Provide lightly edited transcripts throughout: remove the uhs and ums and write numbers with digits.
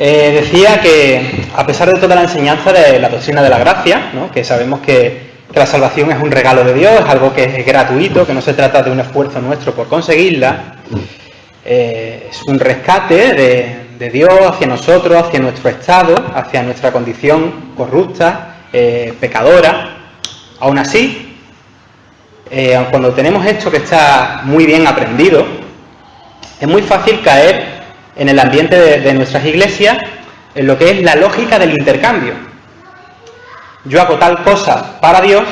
Decía que, a pesar de toda la enseñanza de la doctrina de la gracia, ¿no?, que sabemos que la salvación es un regalo de Dios, es algo que es gratuito, que no se trata de un esfuerzo nuestro por conseguirla, es un rescate de Dios hacia nosotros, hacia nuestro estado, hacia nuestra condición corrupta, pecadora. Aún así, cuando tenemos esto que está muy bien aprendido, es muy fácil caer en el ambiente de nuestras iglesias en lo que es la lógica del intercambio. Yo hago tal cosa para Dios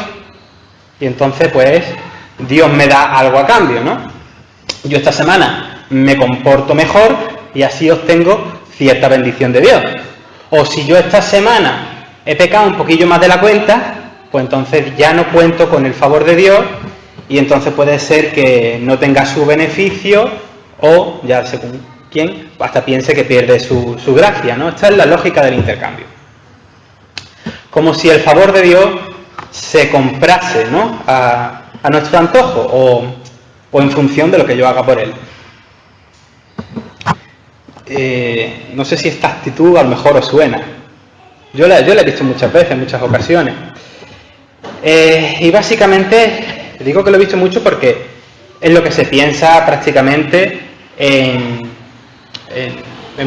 y entonces pues Dios me da algo a cambio, ¿no? Yo esta semana me comporto mejor y así obtengo cierta bendición de Dios. O si yo esta semana he pecado un poquillo más de la cuenta, pues entonces ya no cuento con el favor de Dios y entonces puede ser que no tenga su beneficio o, ya según quién, hasta piense que pierde su gracia, ¿no? Esta es la lógica del intercambio. Como si el favor de Dios se comprase, ¿no?, a nuestro antojo o en función de lo que yo haga por él. No sé si esta actitud a lo mejor os suena. Yo la he visto muchas veces, en muchas ocasiones. Y básicamente digo que lo he visto mucho porque es lo que se piensa prácticamente en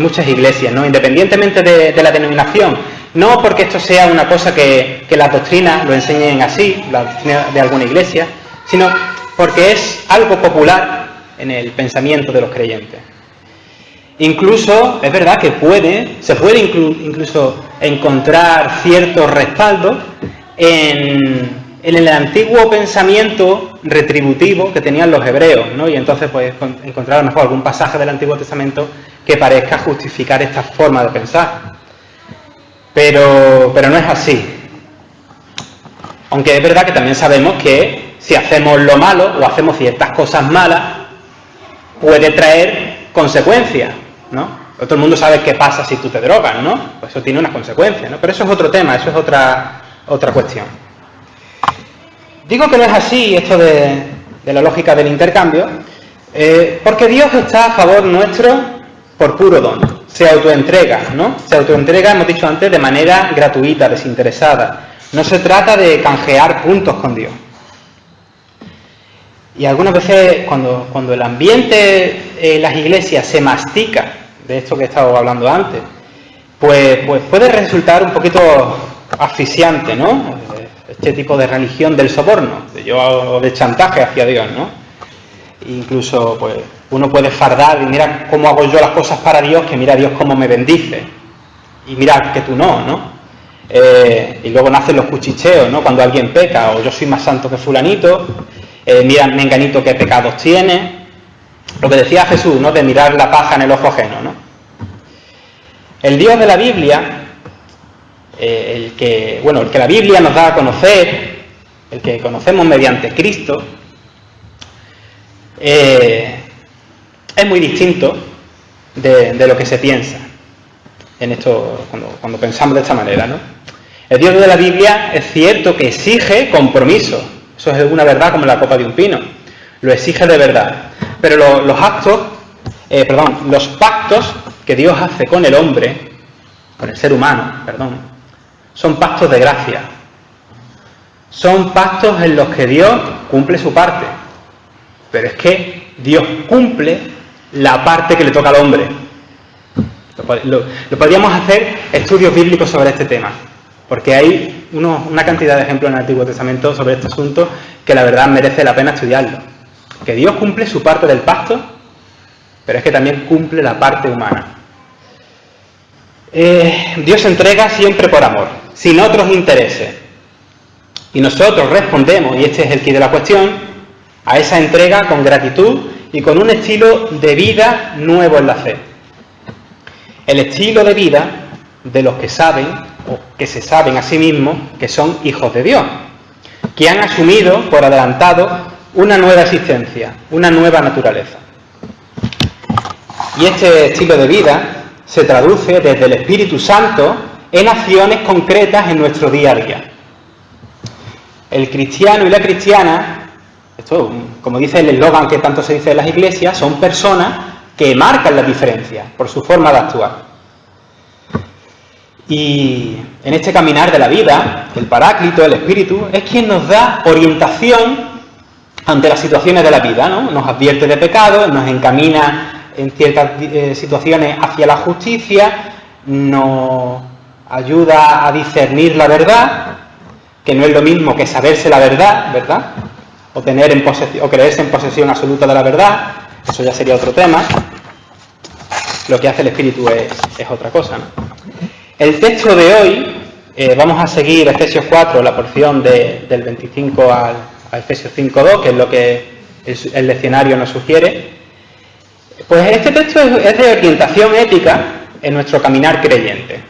muchas iglesias, ¿no?, independientemente de la denominación. No porque esto sea una cosa que las doctrinas lo enseñen así, la doctrina de alguna iglesia, sino porque es algo popular en el pensamiento de los creyentes. Incluso, es verdad que se puede incluso encontrar cierto respaldo en el antiguo pensamiento retributivo que tenían los hebreos, ¿no? Y entonces pues encontrar a lo mejor algún pasaje del Antiguo Testamento que parezca justificar esta forma de pensar. Pero no es así. Aunque es verdad que también sabemos que si hacemos lo malo o hacemos ciertas cosas malas, puede traer consecuencias, ¿no? Todo el mundo sabe qué pasa si tú te drogas, ¿no? Pues eso tiene unas consecuencias, ¿no? Pero eso es otro tema, eso es otra cuestión. Digo que no es así esto de la lógica del intercambio, porque Dios está a favor nuestro por puro don. Se autoentrega, ¿no? Se autoentrega, hemos dicho antes, de manera gratuita, desinteresada. No se trata de canjear puntos con Dios. Y algunas veces, cuando el ambiente en las iglesias se mastica, de esto que he estado hablando antes, pues puede resultar un poquito asfixiante, ¿no? Este tipo de religión del soborno, o de chantaje hacia Dios, ¿no? Incluso, pues, uno puede fardar y mira cómo hago yo las cosas para Dios, que mira Dios cómo me bendice. Y mira que tú no. Y luego nacen los cuchicheos, ¿no? Cuando alguien peca, o yo soy más santo que fulanito, mira menganito qué pecados tiene. Lo que decía Jesús, ¿no?, de mirar la paja en el ojo ajeno, ¿no? El Dios de la Biblia, el que la Biblia nos da a conocer, el que conocemos mediante Cristo, es muy distinto de lo que se piensa en esto cuando pensamos de esta manera, ¿no? El Dios de la Biblia es cierto que exige compromiso, eso es una verdad como la copa de un pino, lo exige de verdad, pero los pactos que Dios hace con el hombre, con el ser humano, son pactos de gracia, son pactos en los que Dios cumple su parte, pero es que Dios cumple la parte que le toca al hombre. Lo podríamos hacer estudios bíblicos sobre este tema, porque hay una cantidad de ejemplos en el Antiguo Testamento sobre este asunto que la verdad merece la pena estudiarlo. Que Dios cumple su parte del pacto, pero es que también cumple la parte humana. Dios se entrega siempre por amor, sin otros intereses. Y nosotros respondemos, y este es el quid de la cuestión, a esa entrega con gratitud y con un estilo de vida nuevo en la fe. El estilo de vida de los que saben, o que se saben a sí mismos, que son hijos de Dios, que han asumido por adelantado una nueva existencia, una nueva naturaleza. Y este estilo de vida se traduce desde el Espíritu Santo en acciones concretas en nuestro día a día. El cristiano y la cristiana, esto, como dice el eslogan que tanto se dice en las iglesias, son personas que marcan la diferencia por su forma de actuar. Y en este caminar de la vida, el Paráclito, el Espíritu, es quien nos da orientación ante las situaciones de la vida, ¿no? Nos advierte de pecado, nos encamina en ciertas situaciones hacia la justicia, nos ayuda a discernir la verdad, que no es lo mismo que saberse la verdad, ¿verdad? O tener en posesión, o creerse en posesión absoluta de la verdad. Eso ya sería otro tema. Lo que hace el Espíritu es otra cosa, ¿no? El texto de hoy, vamos a seguir Efesios 4, la porción del 25 a Efesios 5.2, que es lo que el leccionario nos sugiere. Pues este texto es de orientación ética en nuestro caminar creyente.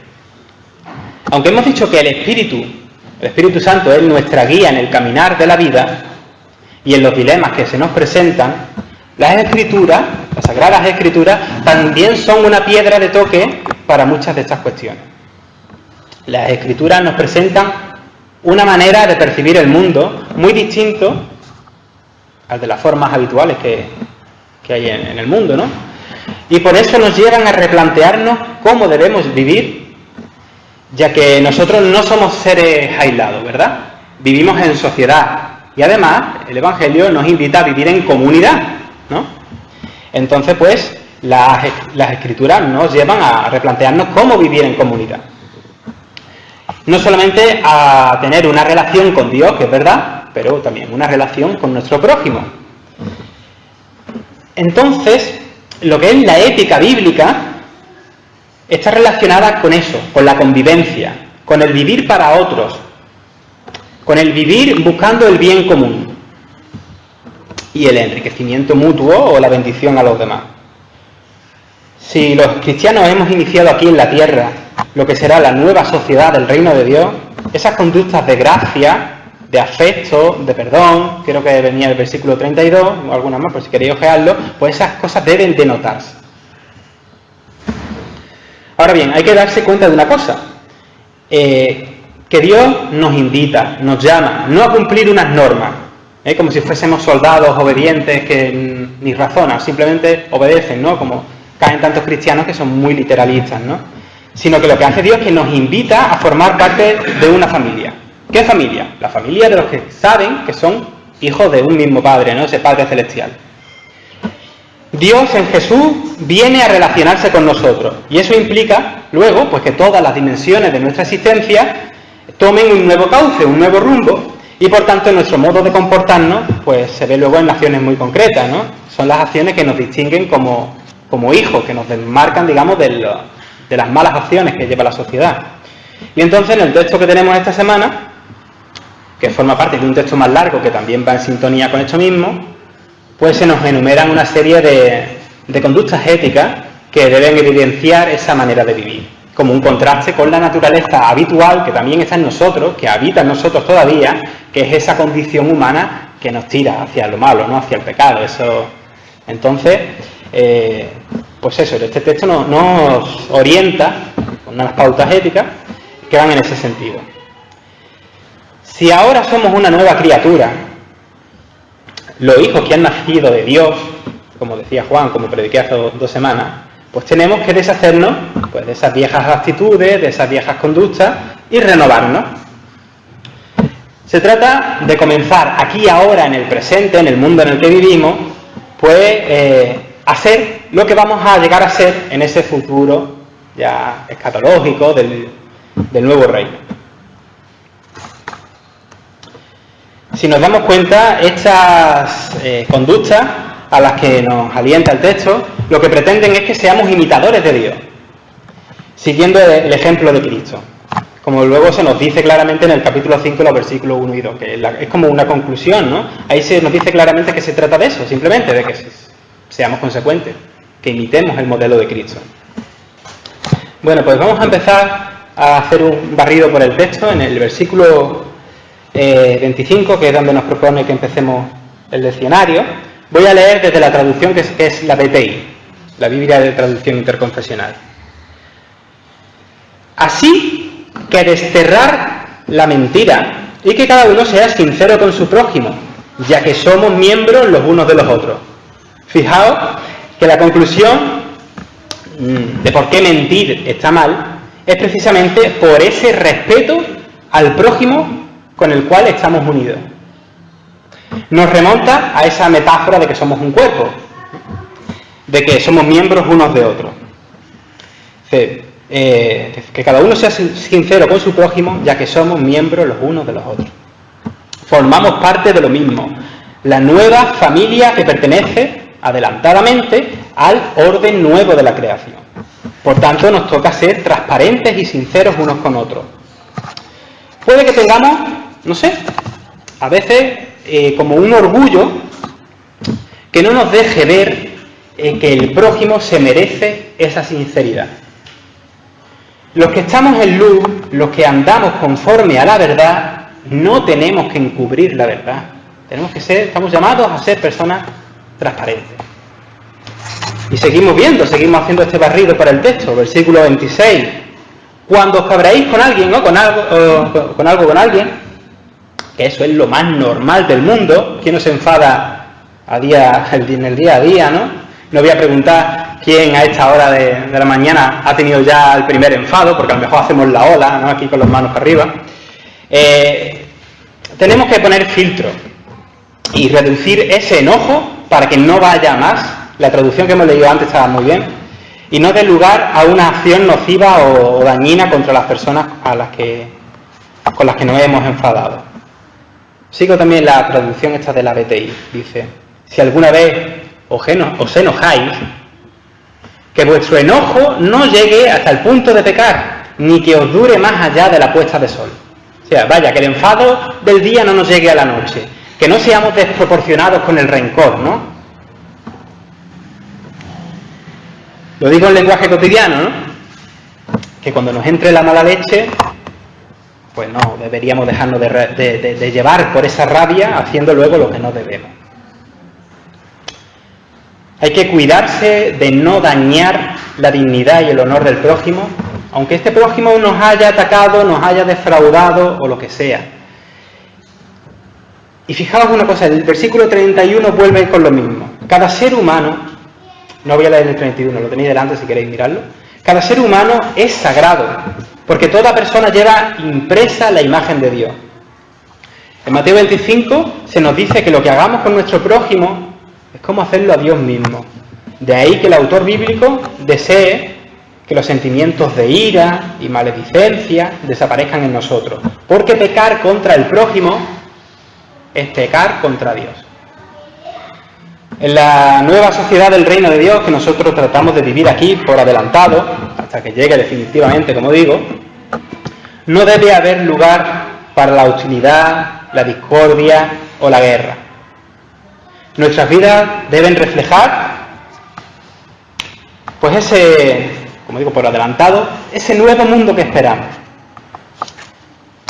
Aunque hemos dicho que el Espíritu Santo es nuestra guía en el caminar de la vida y en los dilemas que se nos presentan, las Escrituras, las Sagradas Escrituras, también son una piedra de toque para muchas de estas cuestiones. Las Escrituras nos presentan una manera de percibir el mundo muy distinto al de las formas habituales que hay en el mundo, ¿no? Y por eso nos llevan a replantearnos cómo debemos vivir, ya que nosotros no somos seres aislados, ¿verdad? Vivimos en sociedad y además el Evangelio nos invita a vivir en comunidad, ¿no? Entonces, pues, las Escrituras nos llevan a replantearnos cómo vivir en comunidad. No solamente a tener una relación con Dios, que es verdad, pero también una relación con nuestro prójimo. Entonces, lo que es la ética bíblica está relacionada con eso, con la convivencia, con el vivir para otros, con el vivir buscando el bien común y el enriquecimiento mutuo o la bendición a los demás. Si los cristianos hemos iniciado aquí en la tierra lo que será la nueva sociedad del reino de Dios, esas conductas de gracia, de afecto, de perdón, creo que venía el versículo 32, o alguna más por si queréis ojearlo, pues esas cosas deben de notarse. Ahora bien, hay que darse cuenta de una cosa, que Dios nos invita, nos llama, no a cumplir unas normas, como si fuésemos soldados obedientes que ni razonan, simplemente obedecen, ¿no? Como caen tantos cristianos que son muy literalistas, ¿no? Sino que lo que hace Dios es que nos invita a formar parte de una familia. ¿Qué familia? La familia de los que saben que son hijos de un mismo Padre, ¿no? Ese Padre celestial. Dios en Jesús viene a relacionarse con nosotros y eso implica luego pues que todas las dimensiones de nuestra existencia tomen un nuevo cauce, un nuevo rumbo y por tanto nuestro modo de comportarnos pues se ve luego en acciones muy concretas, ¿no? Son las acciones que nos distinguen como hijos, que nos desmarcan, digamos, de las malas acciones que lleva la sociedad. Y entonces en el texto que tenemos esta semana, que forma parte de un texto más largo que también va en sintonía con esto mismo, pues se nos enumeran una serie de conductas éticas que deben evidenciar esa manera de vivir, como un contraste con la naturaleza habitual que también está en nosotros, que habita en nosotros todavía, que es esa condición humana que nos tira hacia lo malo, no hacia el pecado. Eso. Entonces, pues eso, este texto nos orienta con unas pautas éticas que van en ese sentido. Si ahora somos una nueva criatura, los hijos que han nacido de Dios, como decía Juan, como prediqué hace 2 semanas, pues tenemos que deshacernos pues, de esas viejas actitudes, de esas viejas conductas y renovarnos. Se trata de comenzar aquí ahora, en el presente, en el mundo en el que vivimos, pues hacer lo que vamos a llegar a ser en ese futuro ya escatológico del nuevo reino. Si nos damos cuenta, estas conductas a las que nos alienta el texto, lo que pretenden es que seamos imitadores de Dios, siguiendo el ejemplo de Cristo. Como luego se nos dice claramente en el capítulo 5, los versículos 1 y 2, que es como una conclusión, ¿no? Ahí se nos dice claramente que se trata de eso, simplemente de que seamos consecuentes, que imitemos el modelo de Cristo. Bueno, pues vamos a empezar a hacer un barrido por el texto en el versículo 25, que es donde nos propone que empecemos el leccionario. Voy a leer desde la traducción que es la BTI, la Biblia de Traducción Interconfesional. Así que desterrar la mentira y que cada uno sea sincero con su prójimo, ya que somos miembros los unos de los otros. Fijaos que la conclusión de por qué mentir está mal es precisamente por ese respeto al prójimo con el cual estamos unidos. Nos remonta a esa metáfora de que somos un cuerpo, de que somos miembros unos de otros. Que cada uno sea sincero con su prójimo, ya que somos miembros los unos de los otros. Formamos parte de lo mismo, la nueva familia que pertenece adelantadamente al orden nuevo de la creación. Por tanto, nos toca ser transparentes y sinceros unos con otros. Puede que tengamos, no sé, a veces como un orgullo que no nos deje ver que el prójimo se merece esa sinceridad. Los que estamos en luz, los que andamos conforme a la verdad, no tenemos que encubrir la verdad. Estamos llamados a ser personas transparentes. Y seguimos haciendo este barrido para el texto, versículo 26. Cuando os cabréis con alguien o con algo, que eso es lo más normal del mundo. ¿Quién no se enfada en el día a día, no? No voy a preguntar quién a esta hora de la mañana ha tenido ya el primer enfado, porque a lo mejor hacemos la ola, ¿no? Aquí con las manos para arriba. Tenemos que poner filtro y reducir ese enojo para que no vaya más. La traducción que hemos leído antes estaba muy bien. Y no dé lugar a una acción nociva o dañina contra las personas con las que nos hemos enfadado. Sigo también la traducción esta de la BTI. Dice, si alguna vez os enojáis, que vuestro enojo no llegue hasta el punto de pecar, ni que os dure más allá de la puesta de sol. O sea, vaya, que el enfado del día no nos llegue a la noche, que no seamos desproporcionados con el rencor, ¿no? Lo digo en lenguaje cotidiano, ¿no? Que cuando nos entre la mala leche, pues no, deberíamos dejarnos de llevar por esa rabia haciendo luego lo que no debemos. Hay que cuidarse de no dañar la dignidad y el honor del prójimo, aunque este prójimo nos haya atacado, nos haya defraudado o lo que sea. Y fijaos una cosa, el versículo 31 vuelve con lo mismo. Cada ser humano, no voy a leer el 31, lo tenéis delante si queréis mirarlo. Cada ser humano es sagrado, porque toda persona lleva impresa la imagen de Dios. En Mateo 25 se nos dice que lo que hagamos con nuestro prójimo es como hacerlo a Dios mismo. De ahí que el autor bíblico desee que los sentimientos de ira y maledicencia desaparezcan en nosotros, porque pecar contra el prójimo es pecar contra Dios. En la nueva sociedad del reino de Dios que nosotros tratamos de vivir aquí por adelantado, hasta que llegue definitivamente, como digo, no debe haber lugar para la hostilidad, la discordia o la guerra. Nuestras vidas deben reflejar, pues ese, como digo por adelantado, ese nuevo mundo que esperamos.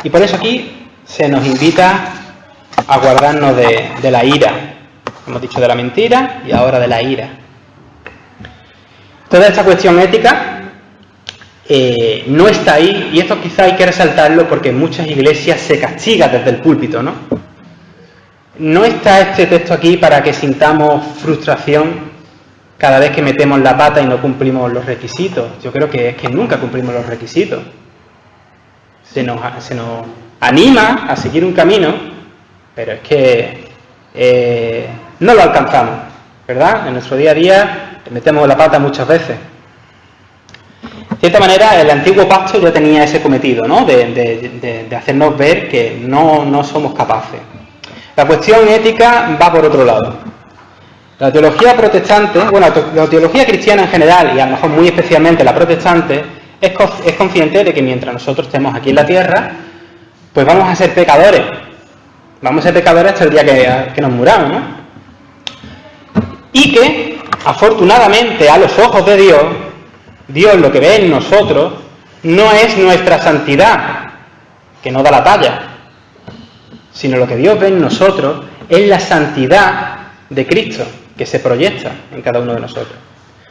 Y por eso aquí se nos invita a guardarnos de la ira. Hemos dicho de la mentira y ahora de la ira. Toda esta cuestión ética no está ahí, y esto quizá hay que resaltarlo porque en muchas iglesias se castiga desde el púlpito, ¿no? No está este texto aquí para que sintamos frustración cada vez que metemos la pata y no cumplimos los requisitos. Yo creo que es que nunca cumplimos los requisitos. Se nos anima a seguir un camino, pero es que no lo alcanzamos, ¿verdad? En nuestro día a día metemos la pata muchas veces. De cierta manera, el antiguo pacto ya tenía ese cometido, ¿no? De hacernos ver que no somos capaces. La cuestión ética va por otro lado. La teología protestante, bueno, la teología cristiana en general, y a lo mejor muy especialmente la protestante, es consciente de que mientras nosotros estemos aquí en la tierra, pues vamos a ser pecadores. Vamos a ser pecadores hasta el día que nos muramos, ¿no? Y que, afortunadamente, a los ojos de Dios, Dios lo que ve en nosotros no es nuestra santidad, que no da la talla, sino lo que Dios ve en nosotros es la santidad de Cristo, que se proyecta en cada uno de nosotros.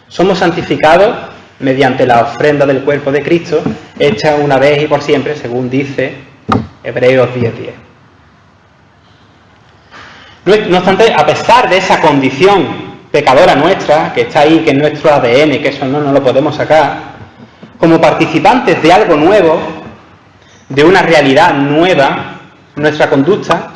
Somos santificados mediante la ofrenda del cuerpo de Cristo, hecha una vez y por siempre, según dice Hebreos 10:10. No obstante, a pesar de esa condición pecadora nuestra, que está ahí, que es nuestro ADN, que eso no lo podemos sacar, como participantes de algo nuevo, de una realidad nueva, nuestra conducta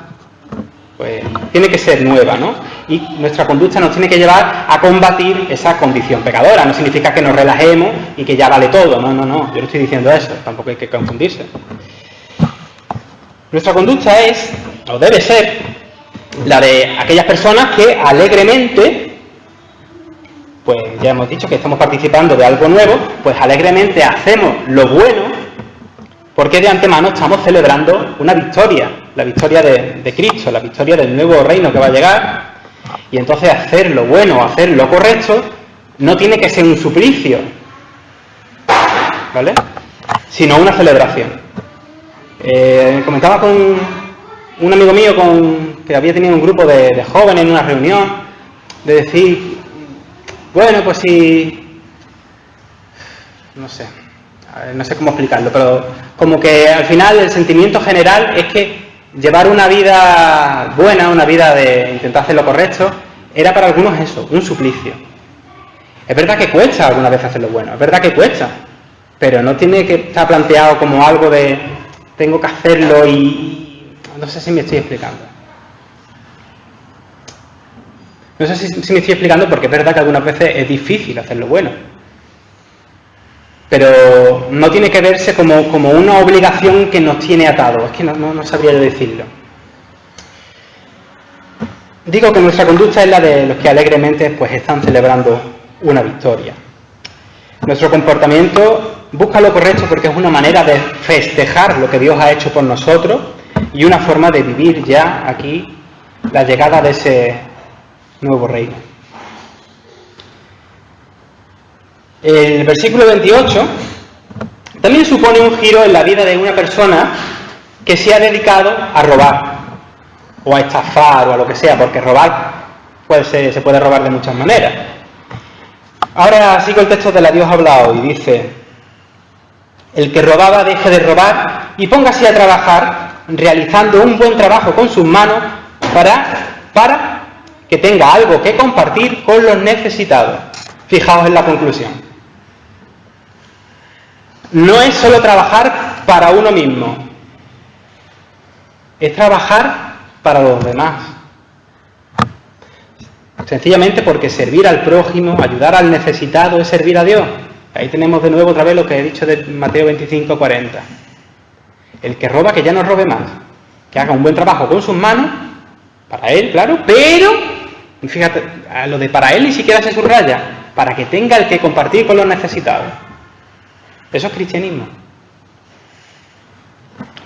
pues tiene que ser nueva, ¿no? Y nuestra conducta nos tiene que llevar a combatir esa condición pecadora. No significa que nos relajemos y que ya vale todo. No, no, no. Yo no estoy diciendo eso. Tampoco hay que confundirse. Nuestra conducta es, o debe ser, la de aquellas personas que alegremente, pues ya hemos dicho que estamos participando de algo nuevo, pues alegremente hacemos lo bueno, porque de antemano estamos celebrando una victoria, la victoria de Cristo, la victoria del nuevo reino que va a llegar. Y entonces hacer lo bueno, hacer lo correcto, no tiene que ser un suplicio, ¿vale? Sino una celebración. Comentaba con un amigo mío que había tenido un grupo de jóvenes en una reunión, de decir, bueno, pues si... no sé cómo explicarlo, pero como que al final el sentimiento general es que llevar una vida buena, una vida de intentar hacer lo correcto, era para algunos eso, un suplicio. Es verdad que cuesta algunas veces hacer lo bueno, es verdad que cuesta, pero no tiene que estar planteado como algo de tengo que hacerlo y... no sé si me estoy explicando. No sé si me estoy explicando porque es verdad que algunas veces es difícil hacer lo bueno. Pero no tiene que verse como una obligación que nos tiene atados. Es que no sabría yo decirlo. Digo que nuestra conducta es la de los que alegremente pues están celebrando una victoria. Nuestro comportamiento busca lo correcto porque es una manera de festejar lo que Dios ha hecho por nosotros y una forma de vivir ya aquí la llegada de ese nuevo reino. El versículo 28 también supone un giro en la vida de una persona que se ha dedicado a robar o a estafar o a lo que sea, porque robar se puede robar de muchas maneras. Ahora sigo el texto de la Dios habla hoy, dice: el que robaba deje de robar y póngase a trabajar realizando un buen trabajo con sus manos para que tenga algo que compartir con los necesitados. Fijaos en la conclusión. No es solo trabajar para uno mismo, es trabajar para los demás. Sencillamente porque servir al prójimo, ayudar al necesitado, es servir a Dios. Ahí tenemos de nuevo otra vez lo que he dicho de Mateo 25:40. El que roba, que ya no robe más, que haga un buen trabajo con sus manos, para él, claro, pero, fíjate, a lo de para él ni siquiera se subraya, para que tenga el que compartir con los necesitados. Eso es cristianismo.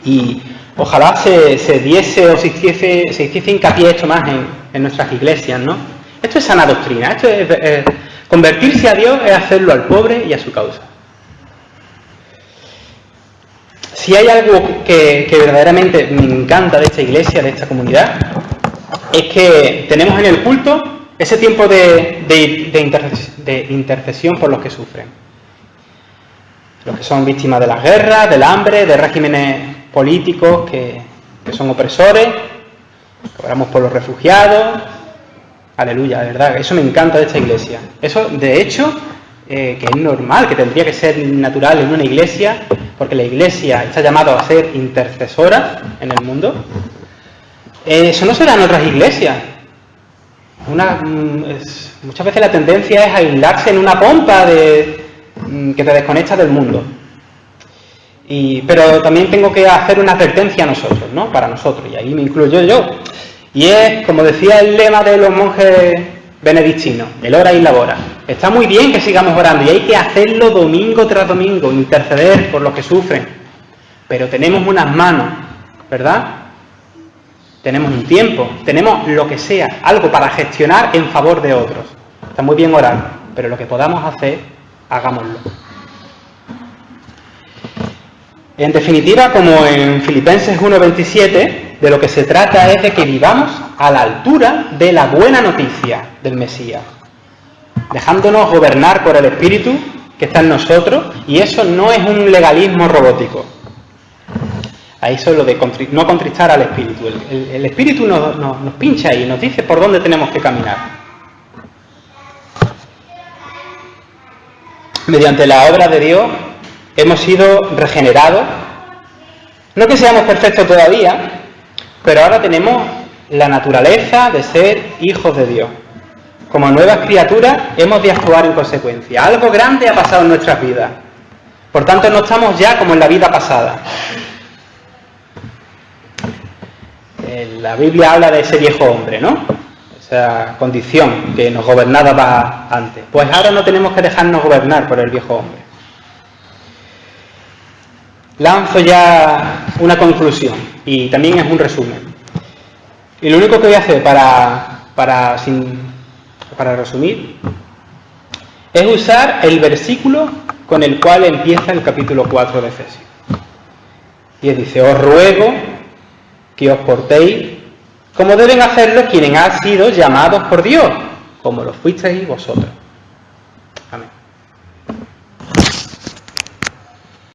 Y ojalá se diese o se hiciese hincapié esto más en nuestras iglesias, ¿no? Esto es sana doctrina, esto es convertirse a Dios es hacerlo al pobre y a su causa. Si hay algo que verdaderamente me encanta de esta iglesia, de esta comunidad, es que tenemos en el culto ese tiempo de intercesión por los que sufren. Los que son víctimas de las guerras, del hambre, de regímenes políticos que son opresores, que oramos por los refugiados. Aleluya, de verdad, eso me encanta de esta iglesia. Eso, de hecho, que es normal, que tendría que ser natural en una iglesia, porque la iglesia está llamada a ser intercesora en el mundo. Eso no se da en otras iglesias. Muchas veces la tendencia es aislarse en una pompa que te desconecta del mundo. Pero también tengo que hacer una advertencia a nosotros, ¿no? Para nosotros, y ahí me incluyo yo. Y es, como decía el lema de los monjes benedictinos, el ora y labora. Está muy bien que sigamos orando y hay que hacerlo domingo tras domingo, interceder por los que sufren. Pero tenemos unas manos, ¿verdad? Tenemos un tiempo, tenemos lo que sea, algo para gestionar en favor de otros. Está muy bien orar, pero lo que podamos hacer, hagámoslo. En definitiva, como en Filipenses 1:27, de lo que se trata es de que vivamos a la altura de la buena noticia del Mesías, dejándonos gobernar por el Espíritu que está en nosotros, y eso no es un legalismo robótico. Ahí eso es lo de no contristar al Espíritu. El Espíritu nos pincha y nos dice por dónde tenemos que caminar. Mediante la obra de Dios hemos sido regenerados. No que seamos perfectos todavía, pero ahora tenemos la naturaleza de ser hijos de Dios. Como nuevas criaturas hemos de actuar en consecuencia. Algo grande ha pasado en nuestras vidas. Por tanto, no estamos ya como en la vida pasada. La Biblia habla de ese viejo hombre, ¿no? Esa condición que nos gobernaba antes. Pues ahora no tenemos que dejarnos gobernar por el viejo hombre. Lanzo ya una conclusión y también es un resumen. Y lo único que voy a hacer para resumir es usar el versículo con el cual empieza el capítulo 4 de Efesios. Y dice: os ruego que os portéis como deben hacerlo quienes han sido llamados por Dios, como lo fuisteis vosotros.